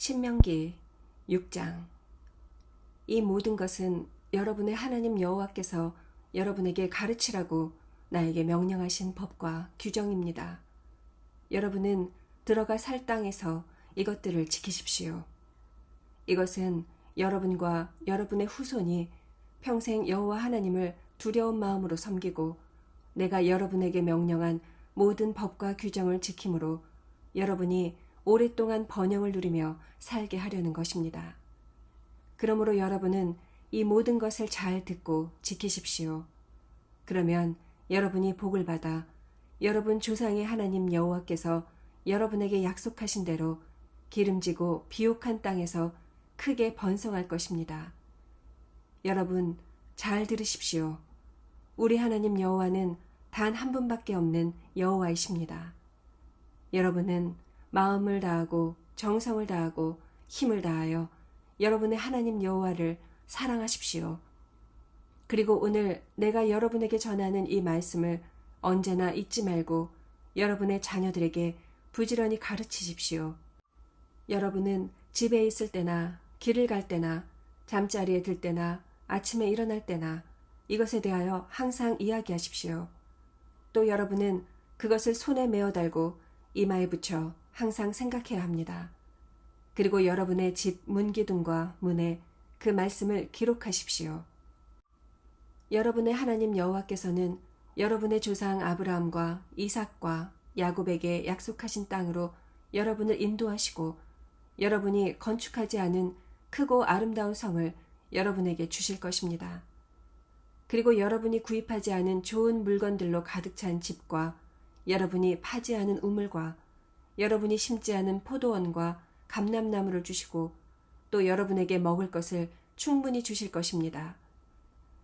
신명기 6장. 이 모든 것은 여러분의 하나님 여호와께서 여러분에게 가르치라고 나에게 명령하신 법과 규정입니다. 여러분은 들어가 살 땅에서 이것들을 지키십시오. 이것은 여러분과 여러분의 후손이 평생 여호와 하나님을 두려운 마음으로 섬기고 내가 여러분에게 명령한 모든 법과 규정을 지킴으로 여러분이 오랫동안 번영을 누리며 살게 하려는 것입니다. 그러므로 여러분은 이 모든 것을 잘 듣고 지키십시오. 그러면 여러분이 복을 받아 여러분 조상의 하나님 여호와께서 여러분에게 약속하신 대로 기름지고 비옥한 땅에서 크게 번성할 것입니다. 여러분 잘 들으십시오. 우리 하나님 여호와는 단 한 분밖에 없는 여호와이십니다. 여러분은 마음을 다하고 정성을 다하고 힘을 다하여 여러분의 하나님 여호와를 사랑하십시오. 그리고 오늘 내가 여러분에게 전하는 이 말씀을 언제나 잊지 말고 여러분의 자녀들에게 부지런히 가르치십시오. 여러분은 집에 있을 때나 길을 갈 때나 잠자리에 들 때나 아침에 일어날 때나 이것에 대하여 항상 이야기하십시오. 또 여러분은 그것을 손에 메어 달고 이마에 붙여 항상 생각해야 합니다. 그리고 여러분의 집 문기둥과 문에 그 말씀을 기록하십시오. 여러분의 하나님 여호와께서는 여러분의 조상 아브라함과 이삭과 야곱에게 약속하신 땅으로 여러분을 인도하시고 여러분이 건축하지 않은 크고 아름다운 성을 여러분에게 주실 것입니다. 그리고 여러분이 구입하지 않은 좋은 물건들로 가득 찬 집과 여러분이 파지 않은 우물과 여러분이 심지 않은 포도원과 감람나무를 주시고 또 여러분에게 먹을 것을 충분히 주실 것입니다.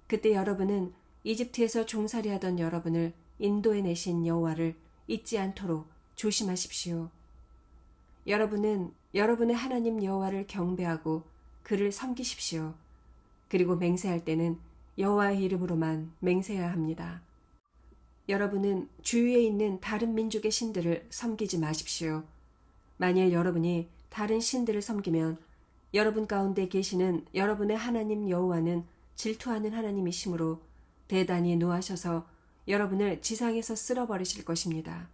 그때 여러분은 이집트에서 종살이하던 여러분을 인도해 내신 여호와를 잊지 않도록 조심하십시오. 여러분은 여러분의 하나님 여호와를 경배하고 그를 섬기십시오. 그리고 맹세할 때는 여호와의 이름으로만 맹세해야 합니다. 여러분은 주위에 있는 다른 민족의 신들을 섬기지 마십시오. 만일 여러분이 다른 신들을 섬기면 여러분 가운데 계시는 여러분의 하나님 여호와는 질투하는 하나님이시므로 대단히 노하셔서 여러분을 지상에서 쓸어버리실 것입니다.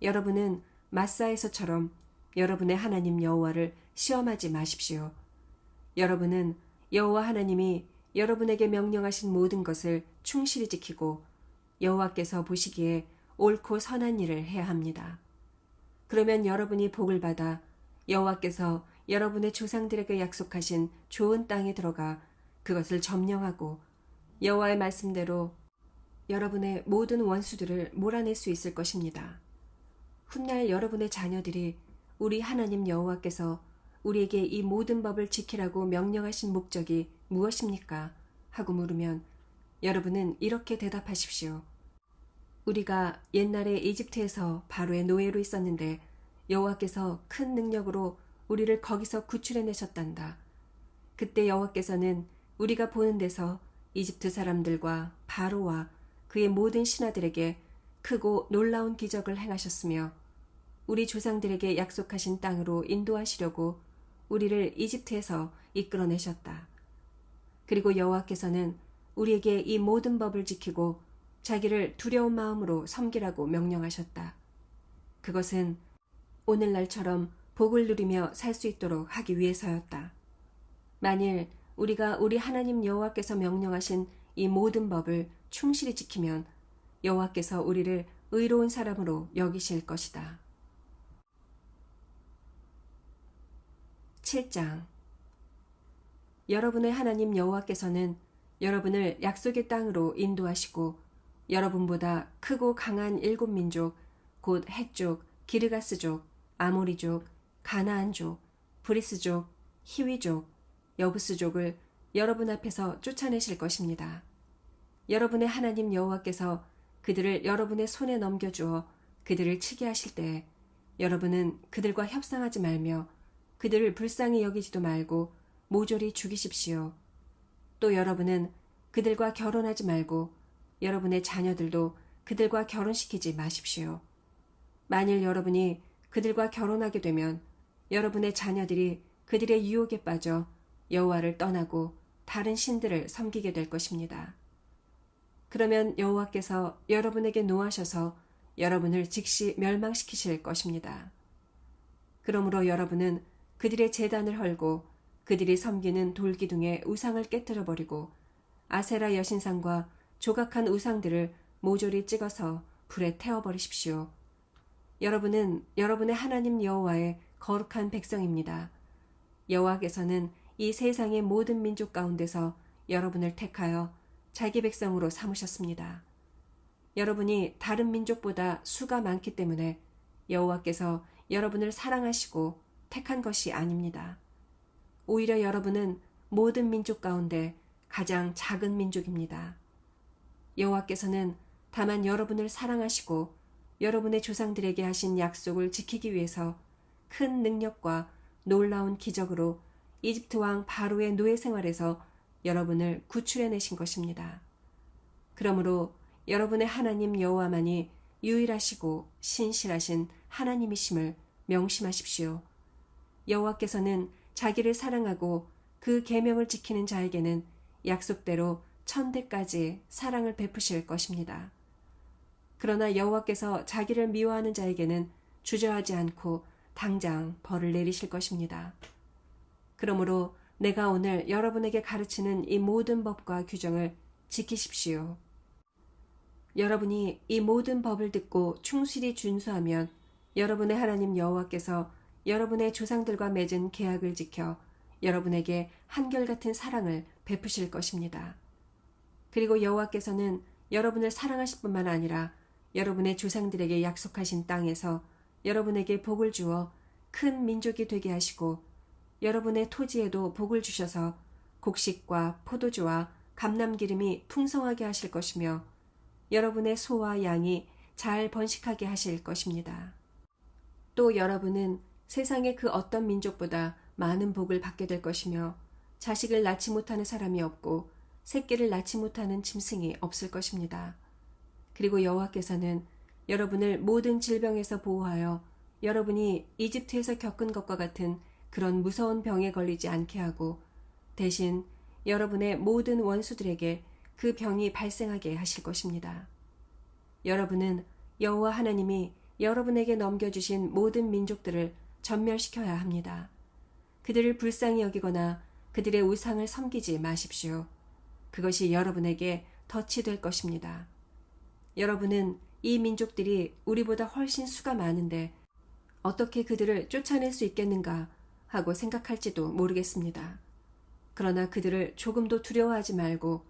여러분은 마사에서처럼 여러분의 하나님 여호와를 시험하지 마십시오. 여러분은 여호와 하나님이 여러분에게 명령하신 모든 것을 충실히 지키고 여호와께서 보시기에 옳고 선한 일을 해야 합니다. 그러면 여러분이 복을 받아 여호와께서 여러분의 조상들에게 약속하신 좋은 땅에 들어가 그것을 점령하고 여호와의 말씀대로 여러분의 모든 원수들을 몰아낼 수 있을 것입니다. 훗날 여러분의 자녀들이 우리 하나님 여호와께서 우리에게 이 모든 법을 지키라고 명령하신 목적이 무엇입니까? 하고 물으면 여러분은 이렇게 대답하십시오. 우리가 옛날에 이집트에서 바로의 노예로 있었는데 여호와께서 큰 능력으로 우리를 거기서 구출해내셨단다. 그때 여호와께서는 우리가 보는 데서 이집트 사람들과 바로와 그의 모든 신하들에게 크고 놀라운 기적을 행하셨으며 우리 조상들에게 약속하신 땅으로 인도하시려고 우리를 이집트에서 이끌어내셨다. 그리고 여호와께서는 우리에게 이 모든 법을 지키고 자기를 두려운 마음으로 섬기라고 명령하셨다. 그것은 오늘날처럼 복을 누리며 살 수 있도록 하기 위해서였다. 만일 우리가 우리 하나님 여호와께서 명령하신 이 모든 법을 충실히 지키면 여호와께서 우리를 의로운 사람으로 여기실 것이다. 7장. 여러분의 하나님 여호와께서는 여러분을 약속의 땅으로 인도하시고 여러분보다 크고 강한 7민족 곧 헷족, 기르가스족, 아모리족, 가나안족, 브리스족, 히위족, 여부스족을 여러분 앞에서 쫓아내실 것입니다. 여러분의 하나님 여호와께서 그들을 여러분의 손에 넘겨주어 그들을 치게 하실 때 여러분은 그들과 협상하지 말며 그들을 불쌍히 여기지도 말고 모조리 죽이십시오. 또 여러분은 그들과 결혼하지 말고 여러분의 자녀들도 그들과 결혼시키지 마십시오. 만일 여러분이 그들과 결혼하게 되면 여러분의 자녀들이 그들의 유혹에 빠져 여호와를 떠나고 다른 신들을 섬기게 될 것입니다. 그러면 여호와께서 여러분에게 노하셔서 여러분을 즉시 멸망시키실 것입니다. 그러므로 여러분은 그들의 제단을 헐고 그들이 섬기는 돌기둥의 우상을 깨뜨려 버리고 아세라 여신상과 조각한 우상들을 모조리 찍어서 불에 태워버리십시오. 여러분은 여러분의 하나님 여호와의 거룩한 백성입니다. 여호와께서는 이 세상의 모든 민족 가운데서 여러분을 택하여 자기 백성으로 삼으셨습니다. 여러분이 다른 민족보다 수가 많기 때문에 여호와께서 여러분을 사랑하시고 택한 것이 아닙니다. 오히려 여러분은 모든 민족 가운데 가장 작은 민족입니다. 여호와께서는 다만 여러분을 사랑하시고 여러분의 조상들에게 하신 약속을 지키기 위해서 큰 능력과 놀라운 기적으로 이집트 왕 바로의 노예 생활에서 여러분을 구출해내신 것입니다. 그러므로 여러분의 하나님 여호와만이 유일하시고 신실하신 하나님이심을 명심하십시오. 여호와께서는 자기를 사랑하고 그 계명을 지키는 자에게는 약속대로 천대까지 사랑을 베푸실 것입니다. 그러나 여호와께서 자기를 미워하는 자에게는 주저하지 않고 당장 벌을 내리실 것입니다. 그러므로 내가 오늘 여러분에게 가르치는 이 모든 법과 규정을 지키십시오. 여러분이 이 모든 법을 듣고 충실히 준수하면 여러분의 하나님 여호와께서 여러분의 조상들과 맺은 계약을 지켜 여러분에게 한결같은 사랑을 베푸실 것입니다. 그리고 여호와께서는 여러분을 사랑하실 뿐만 아니라 여러분의 조상들에게 약속하신 땅에서 여러분에게 복을 주어 큰 민족이 되게 하시고 여러분의 토지에도 복을 주셔서 곡식과 포도주와 감람기름이 풍성하게 하실 것이며 여러분의 소와 양이 잘 번식하게 하실 것입니다. 또 여러분은 세상의 그 어떤 민족보다 많은 복을 받게 될 것이며 자식을 낳지 못하는 사람이 없고 새끼를 낳지 못하는 짐승이 없을 것입니다. 그리고 여호와께서는 여러분을 모든 질병에서 보호하여 여러분이 이집트에서 겪은 것과 같은 그런 무서운 병에 걸리지 않게 하고 대신 여러분의 모든 원수들에게 그 병이 발생하게 하실 것입니다. 여러분은 여호와 하나님이 여러분에게 넘겨주신 모든 민족들을 전멸시켜야 합니다. 그들을 불쌍히 여기거나 그들의 우상을 섬기지 마십시오. 그것이 여러분에게 덫이 될 것입니다. 여러분은 이 민족들이 우리보다 훨씬 수가 많은데 어떻게 그들을 쫓아낼 수 있겠는가 하고 생각할지도 모르겠습니다. 그러나 그들을 조금도 두려워하지 말고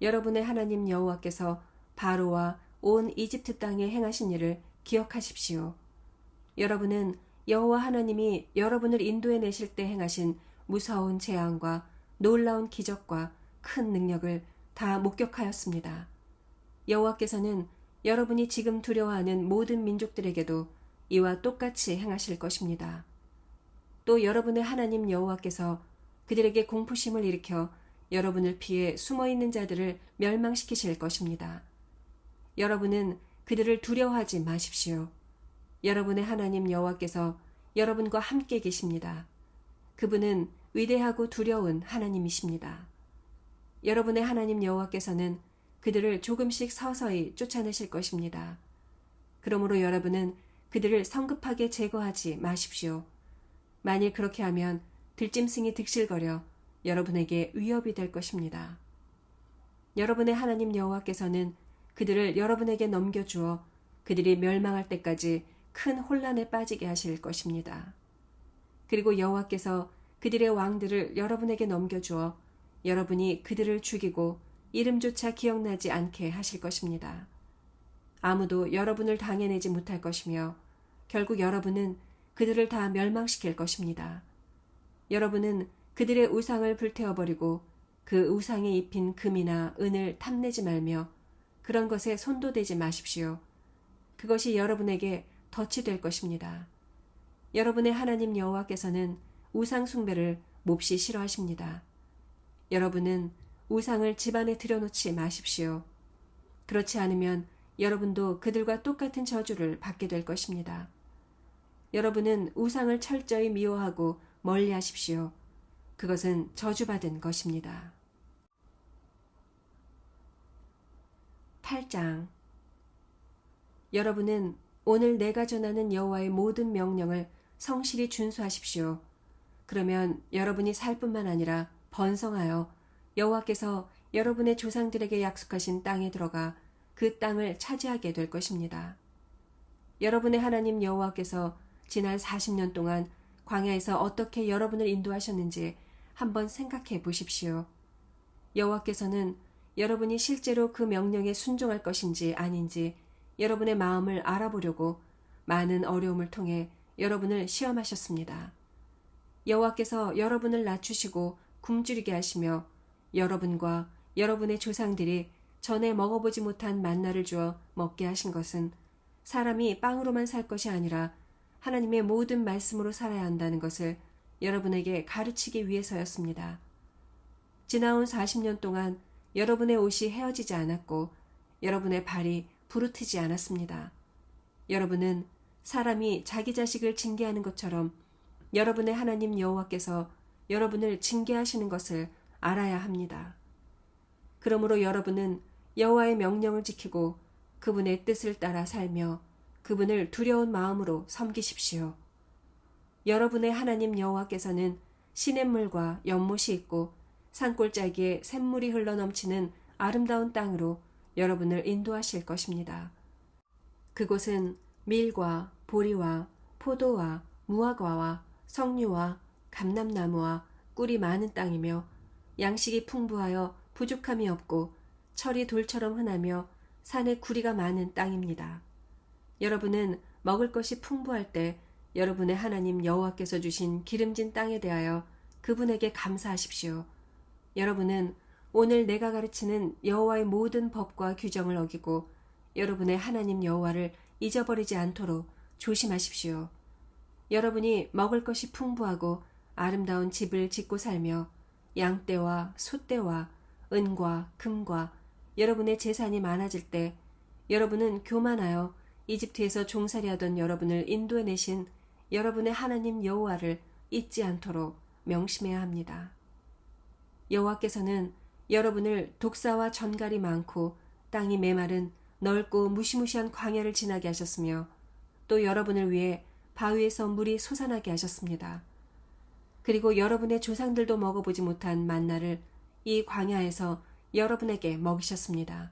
여러분의 하나님 여호와께서 바로와 온 이집트 땅에 행하신 일을 기억하십시오. 여러분은 여호와 하나님이 여러분을 인도해 내실 때 행하신 무서운 재앙과 놀라운 기적과 큰 능력을 다 목격하였습니다. 여호와께서는 여러분이 지금 두려워하는 모든 민족들에게도 이와 똑같이 행하실 것입니다. 또 여러분의 하나님 여호와께서 그들에게 공포심을 일으켜 여러분을 피해 숨어있는 자들을 멸망시키실 것입니다. 여러분은 그들을 두려워하지 마십시오. 여러분의 하나님 여호와께서 여러분과 함께 계십니다. 그분은 위대하고 두려운 하나님이십니다. 여러분의 하나님 여호와께서는 그들을 조금씩 서서히 쫓아내실 것입니다. 그러므로 여러분은 그들을 성급하게 제거하지 마십시오. 만일 그렇게 하면 들짐승이 득실거려 여러분에게 위협이 될 것입니다. 여러분의 하나님 여호와께서는 그들을 여러분에게 넘겨주어 그들이 멸망할 때까지 큰 혼란에 빠지게 하실 것입니다. 그리고 여호와께서 그들의 왕들을 여러분에게 넘겨주어 여러분이 그들을 죽이고 이름조차 기억나지 않게 하실 것입니다. 아무도 여러분을 당해내지 못할 것이며 결국 여러분은 그들을 다 멸망시킬 것입니다. 여러분은 그들의 우상을 불태워버리고 그 우상에 입힌 금이나 은을 탐내지 말며 그런 것에 손도 대지 마십시오. 그것이 여러분에게 덫이 될 것입니다. 여러분의 하나님 여호와께서는 우상 숭배를 몹시 싫어하십니다. 여러분은 우상을 집안에 들여놓지 마십시오. 그렇지 않으면 여러분도 그들과 똑같은 저주를 받게 될 것입니다. 여러분은 우상을 철저히 미워하고 멀리 하십시오. 그것은 저주받은 것입니다. 8장. 여러분은 오늘 내가 전하는 여호와의 모든 명령을 성실히 준수하십시오. 그러면 여러분이 살 뿐만 아니라 번성하여 여호와께서 여러분의 조상들에게 약속하신 땅에 들어가 그 땅을 차지하게 될 것입니다. 여러분의 하나님 여호와께서 지난 40년 동안 광야에서 어떻게 여러분을 인도하셨는지 한번 생각해 보십시오. 여호와께서는 여러분이 실제로 그 명령에 순종할 것인지 아닌지 여러분의 마음을 알아보려고 많은 어려움을 통해 여러분을 시험하셨습니다. 여호와께서 여러분을 낮추시고 굶주리게 하시며 여러분과 여러분의 조상들이 전에 먹어보지 못한 만나를 주어 먹게 하신 것은 사람이 빵으로만 살 것이 아니라 하나님의 모든 말씀으로 살아야 한다는 것을 여러분에게 가르치기 위해서였습니다. 지나온 40년 동안 여러분의 옷이 헤어지지 않았고 여러분의 발이 부르트지 않았습니다. 여러분은 사람이 자기 자식을 징계하는 것처럼 여러분의 하나님 여호와께서 여러분을 징계하시는 것을 알아야 합니다. 그러므로 여러분은 여호와의 명령을 지키고 그분의 뜻을 따라 살며 그분을 두려운 마음으로 섬기십시오. 여러분의 하나님 여호와께서는 시냇물과 연못이 있고 산골짜기에 샘물이 흘러넘치는 아름다운 땅으로 여러분을 인도하실 것입니다. 그곳은 밀과 보리와 포도와 무화과와 석류와 감람나무와 꿀이 많은 땅이며 양식이 풍부하여 부족함이 없고 철이 돌처럼 흔하며 산에 구리가 많은 땅입니다. 여러분은 먹을 것이 풍부할 때 여러분의 하나님 여호와께서 주신 기름진 땅에 대하여 그분에게 감사하십시오. 여러분은 오늘 내가 가르치는 여호와의 모든 법과 규정을 어기고 여러분의 하나님 여호와를 잊어버리지 않도록 조심하십시오. 여러분이 먹을 것이 풍부하고 아름다운 집을 짓고 살며 양떼와 소떼와 은과 금과 여러분의 재산이 많아질 때 여러분은 교만하여 이집트에서 종살이하던 여러분을 인도해내신 여러분의 하나님 여호와를 잊지 않도록 명심해야 합니다. 여호와께서는 여러분을 독사와 전갈이 많고 땅이 메마른 넓고 무시무시한 광야를 지나게 하셨으며 또 여러분을 위해 바위에서 물이 솟아나게 하셨습니다. 그리고 여러분의 조상들도 먹어보지 못한 만나를 이 광야에서 여러분에게 먹이셨습니다.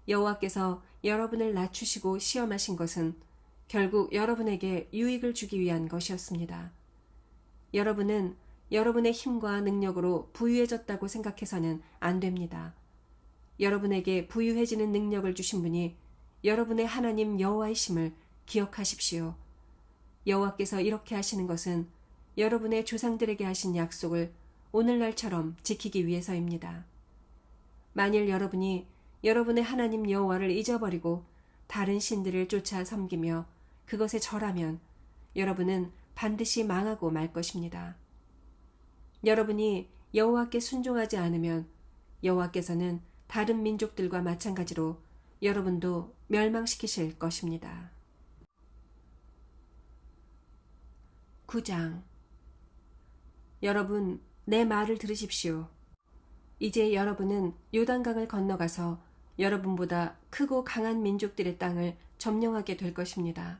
여호와께서 여러분을 낮추시고 시험하신 것은 결국 여러분에게 유익을 주기 위한 것이었습니다. 여러분은 여러분의 힘과 능력으로 부유해졌다고 생각해서는 안 됩니다. 여러분에게 부유해지는 능력을 주신 분이 여러분의 하나님 여호와이심을 기억하십시오. 여호와께서 이렇게 하시는 것은 여러분의 조상들에게 하신 약속을 오늘날처럼 지키기 위해서입니다. 만일 여러분이 여러분의 하나님 여호와를 잊어버리고 다른 신들을 쫓아 섬기며 그것에 절하면 여러분은 반드시 망하고 말 것입니다. 여러분이 여호와께 순종하지 않으면 여호와께서는 다른 민족들과 마찬가지로 여러분도 멸망시키실 것입니다. 9장. 여러분, 내 말을 들으십시오. 이제 여러분은 요단강을 건너가서 여러분보다 크고 강한 민족들의 땅을 점령하게 될 것입니다.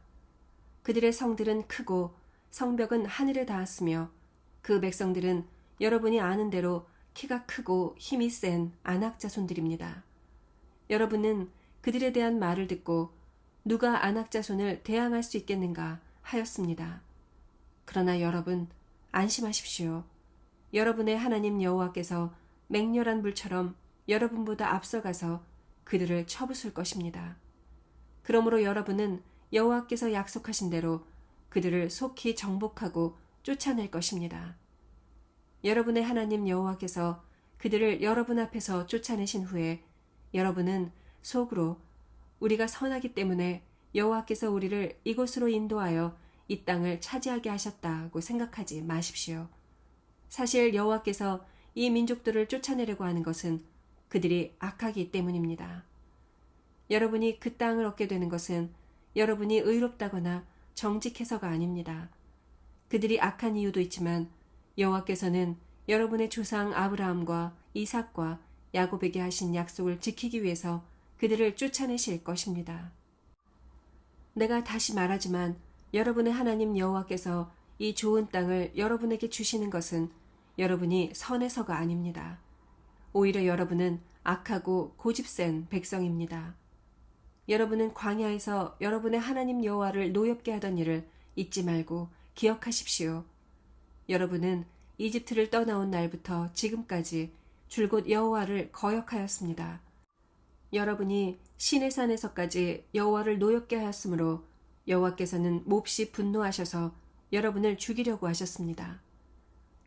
그들의 성들은 크고 성벽은 하늘에 닿았으며 그 백성들은 여러분이 아는 대로 키가 크고 힘이 센 아낙 자손들입니다. 여러분은 그들에 대한 말을 듣고 누가 아낙 자손을 대항할 수 있겠는가 하였습니다. 그러나 여러분 안심하십시오. 여러분의 하나님 여호와께서 맹렬한 불처럼 여러분보다 앞서가서 그들을 쳐부술 것입니다. 그러므로 여러분은 여호와께서 약속하신 대로 그들을 속히 정복하고 쫓아낼 것입니다. 여러분의 하나님 여호와께서 그들을 여러분 앞에서 쫓아내신 후에 여러분은 속으로 우리가 선하기 때문에 여호와께서 우리를 이곳으로 인도하여 이 땅을 차지하게 하셨다고 생각하지 마십시오. 사실 여호와께서 이 민족들을 쫓아내려고 하는 것은 그들이 악하기 때문입니다. 여러분이 그 땅을 얻게 되는 것은 여러분이 의롭다거나 정직해서가 아닙니다. 그들이 악한 이유도 있지만 여호와께서는 여러분의 조상 아브라함과 이삭과 야곱에게 하신 약속을 지키기 위해서 그들을 쫓아내실 것입니다. 내가 다시 말하지만 여러분의 하나님 여호와께서 이 좋은 땅을 여러분에게 주시는 것은 여러분이 선해서가 아닙니다. 오히려 여러분은 악하고 고집센 백성입니다. 여러분은 광야에서 여러분의 하나님 여호와를 노엽게 하던 일을 잊지 말고 기억하십시오. 여러분은 이집트를 떠나온 날부터 지금까지 줄곧 여호와를 거역하였습니다. 여러분이 시내산에서까지 여호와를 노엽게 하였으므로 여호와께서는 몹시 분노하셔서 여러분을 죽이려고 하셨습니다.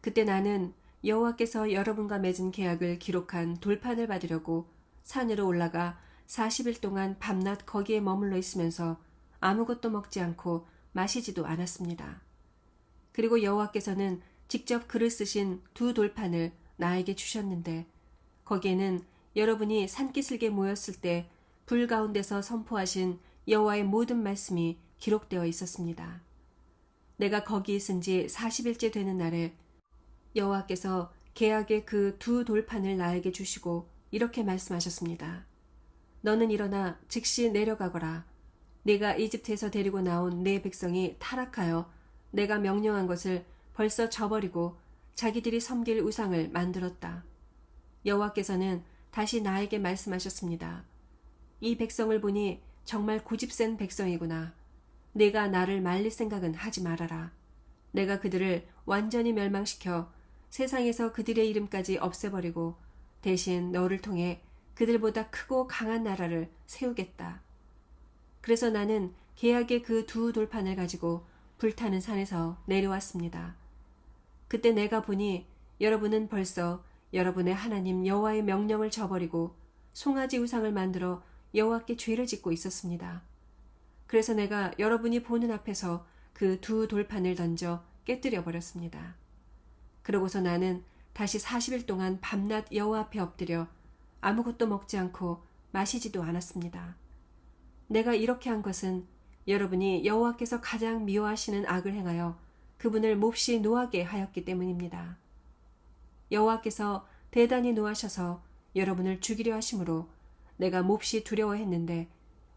그때 나는 여호와께서 여러분과 맺은 계약을 기록한 돌판을 받으려고 산으로 올라가 40일 동안 밤낮 거기에 머물러 있으면서 아무것도 먹지 않고 마시지도 않았습니다. 그리고 여호와께서는 직접 글을 쓰신 2 돌판을 나에게 주셨는데 거기에는 여러분이 산기슭에 모였을 때 불 가운데서 선포하신 여호와의 모든 말씀이 기록되어 있었습니다. 내가 거기 있은 지 40일째 되는 날에 여호와께서 계약의 그 2 돌판을 나에게 주시고 이렇게 말씀하셨습니다. 너는 일어나 즉시 내려가거라. 네가 이집트에서 데리고 나온 내 백성이 타락하여 내가 명령한 것을 벌써 저버리고 자기들이 섬길 우상을 만들었다. 여호와께서는 다시 나에게 말씀하셨습니다. 이 백성을 보니 정말 고집센 백성이구나. 내가 나를 말릴 생각은 하지 말아라. 내가 그들을 완전히 멸망시켜 세상에서 그들의 이름까지 없애버리고 대신 너를 통해 그들보다 크고 강한 나라를 세우겠다. 그래서 나는 계약의 그 2 돌판을 가지고 불타는 산에서 내려왔습니다. 그때 내가 보니 여러분은 벌써 여러분의 하나님 여호와의 명령을 저버리고 송아지 우상을 만들어 여호와께 죄를 짓고 있었습니다. 그래서 내가 여러분이 보는 앞에서 그 2 돌판을 던져 깨뜨려 버렸습니다. 그러고서 나는 다시 40일 동안 밤낮 여호와 앞에 엎드려 아무것도 먹지 않고 마시지도 않았습니다. 내가 이렇게 한 것은 여러분이 여호와께서 가장 미워하시는 악을 행하여 그분을 몹시 노하게 하였기 때문입니다. 여호와께서 대단히 노하셔서 여러분을 죽이려 하심으로 내가 몹시 두려워했는데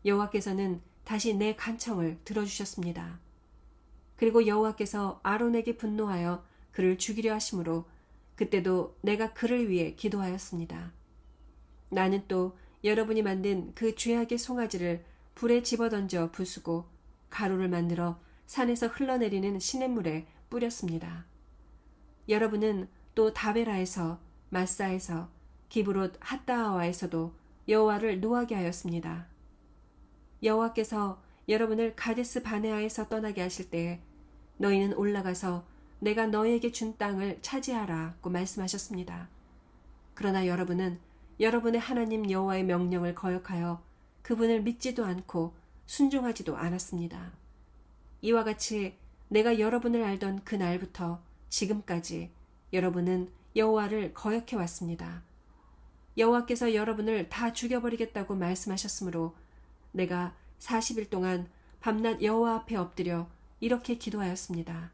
여호와께서는 다시 내 간청을 들어주셨습니다. 그리고 여호와께서 아론에게 분노하여 그를 죽이려 하심으로 그때도 내가 그를 위해 기도하였습니다. 나는 또 여러분이 만든 그 죄악의 송아지를 불에 집어던져 부수고 가루를 만들어 산에서 흘러내리는 시냇물에 뿌렸습니다. 여러분은 또 다베라에서 마사에서 기브롯 핫다하와에서도 여호와를 노하게 하였습니다. 여호와께서 여러분을 가데스 바네아에서 떠나게 하실 때에 너희는 올라가서 내가 너희에게 준 땅을 차지하라고 말씀하셨습니다. 그러나 여러분은 여러분의 하나님 여호와의 명령을 거역하여 그분을 믿지도 않고 순종하지도 않았습니다. 이와 같이 내가 여러분을 알던 그 날부터 지금까지 여러분은 여호와를 거역해 왔습니다. 여호와께서 여러분을 다 죽여버리겠다고 말씀하셨으므로 내가 40일 동안 밤낮 여호와 앞에 엎드려 이렇게 기도하였습니다.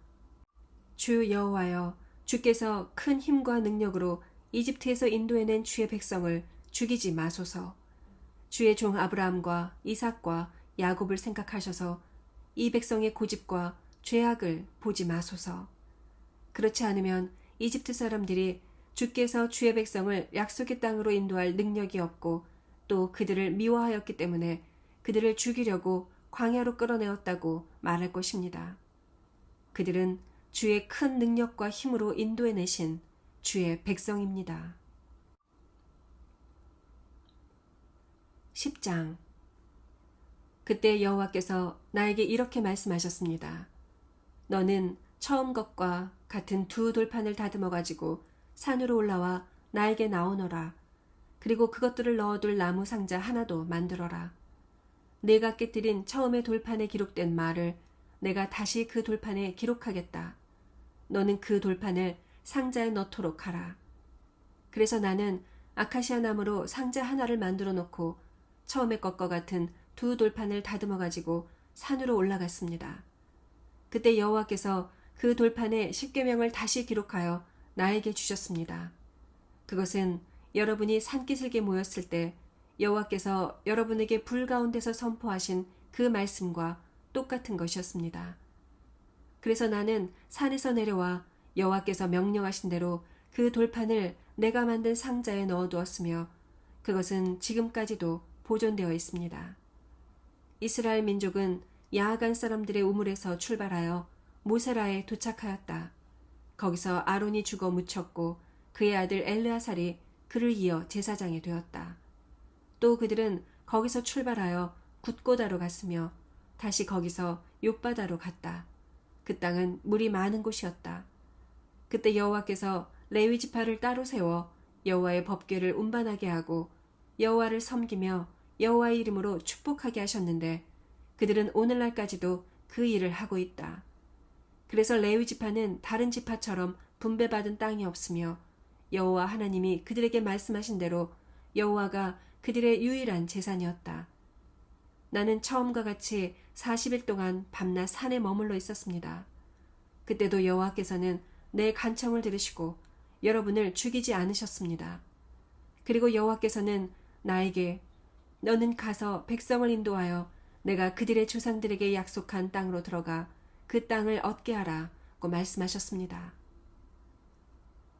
주 여호와여, 주께서 큰 힘과 능력으로 이집트에서 인도해낸 주의 백성을 죽이지 마소서. 주의 종 아브라함과 이삭과 야곱을 생각하셔서 이 백성의 고집과 죄악을 보지 마소서. 그렇지 않으면 이집트 사람들이 주께서 주의 백성을 약속의 땅으로 인도할 능력이 없고 또 그들을 미워하였기 때문에 그들을 죽이려고 광야로 끌어내었다고 말할 것입니다. 그들은 주의 큰 능력과 힘으로 인도해내신 주의 백성입니다. 10장. 그때 여호와께서 나에게 이렇게 말씀하셨습니다. 너는 처음 것과 같은 2 돌판을 다듬어 가지고 산으로 올라와 나에게 나오너라. 그리고 그것들을 넣어둘 나무 상자 하나도 만들어라. 내가 깨뜨린 처음의 돌판에 기록된 말을 내가 다시 그 돌판에 기록하겠다. 너는 그 돌판을 상자에 넣도록 하라. 그래서 나는 아카시아 나무로 상자 하나를 만들어 놓고 처음의 것과 같은 2 돌판을 다듬어 가지고 산으로 올라갔습니다. 그때 여호와께서 그 돌판에 십계명을 다시 기록하여 나에게 주셨습니다. 그것은 여러분이 산기슭에 모였을 때 여호와께서 여러분에게 불 가운데서 선포하신 그 말씀과 똑같은 것이었습니다. 그래서 나는 산에서 내려와 여호와께서 명령하신 대로 그 돌판을 내가 만든 상자에 넣어두었으며 그것은 지금까지도 보존되어 있습니다. 이스라엘 민족은 야하간 사람들의 우물에서 출발하여 모세라에 도착하였다. 거기서 아론이 죽어 묻혔고 그의 아들 엘르아살이 그를 이어 제사장이 되었다. 또 그들은 거기서 출발하여 굿고다로 갔으며 다시 거기서 욥바다로 갔다. 그 땅은 물이 많은 곳이었다. 그때 여호와께서 레위 지파를 따로 세워 여호와의 법궤를 운반하게 하고 여호와를 섬기며 여호와의 이름으로 축복하게 하셨는데 그들은 오늘날까지도 그 일을 하고 있다. 그래서 레위 지파는 다른 지파처럼 분배받은 땅이 없으며 여호와 하나님이 그들에게 말씀하신 대로 여호와가 그들의 유일한 재산이었다. 나는 처음과 같이 40일 동안 밤낮 산에 머물러 있었습니다. 그때도 여호와께서는 내 간청을 들으시고 여러분을 죽이지 않으셨습니다. 그리고 여호와께서는 나에게 너는 가서 백성을 인도하여 내가 그들의 조상들에게 약속한 땅으로 들어가 그 땅을 얻게 하라고 말씀하셨습니다.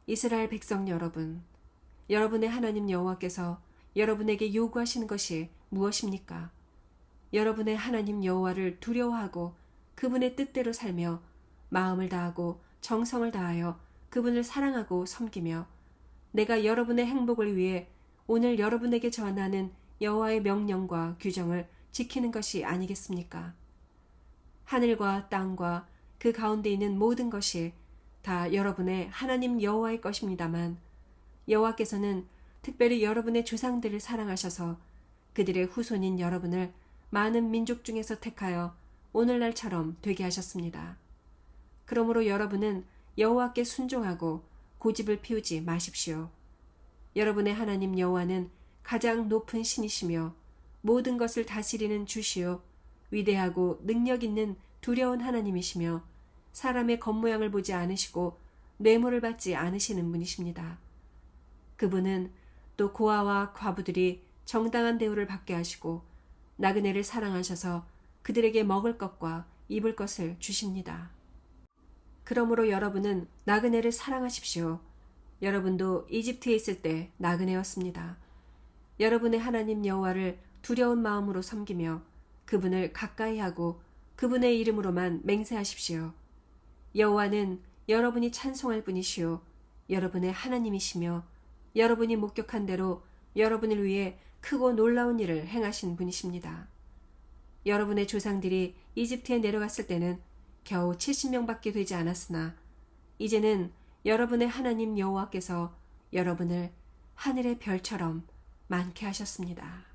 이스라엘 백성 여러분, 여러분의 하나님 여호와께서 여러분에게 요구하시는 것이 무엇입니까? 여러분의 하나님 여호와를 두려워하고 그분의 뜻대로 살며 마음을 다하고 정성을 다하여 그분을 사랑하고 섬기며 내가 여러분의 행복을 위해 오늘 여러분에게 전하는 여호와의 명령과 규정을 지키는 것이 아니겠습니까? 하늘과 땅과 그 가운데 있는 모든 것이 다 여러분의 하나님 여호와의 것입니다만 여호와께서는 특별히 여러분의 조상들을 사랑하셔서 그들의 후손인 여러분을 많은 민족 중에서 택하여 오늘날처럼 되게 하셨습니다. 그러므로 여러분은 여호와께 순종하고 고집을 피우지 마십시오. 여러분의 하나님 여호와는 가장 높은 신이시며 모든 것을 다스리는 주시오 위대하고 능력 있는 두려운 하나님이시며 사람의 겉모양을 보지 않으시고 뇌물을 받지 않으시는 분이십니다. 그분은 또 고아와 과부들이 정당한 대우를 받게 하시고 나그네를 사랑하셔서 그들에게 먹을 것과 입을 것을 주십니다. 그러므로 여러분은 나그네를 사랑하십시오. 여러분도 이집트에 있을 때 나그네였습니다. 여러분의 하나님 여호와를 두려운 마음으로 섬기며 그분을 가까이 하고 그분의 이름으로만 맹세하십시오. 여호와는 여러분이 찬송할 분이시오. 여러분의 하나님이시며 여러분이 목격한 대로 여러분을 위해 크고 놀라운 일을 행하신 분이십니다. 여러분의 조상들이 이집트에 내려갔을 때는 겨우 70명밖에 되지 않았으나 이제는 여러분의 하나님 여호와께서 여러분을 하늘의 별처럼 많게 하셨습니다.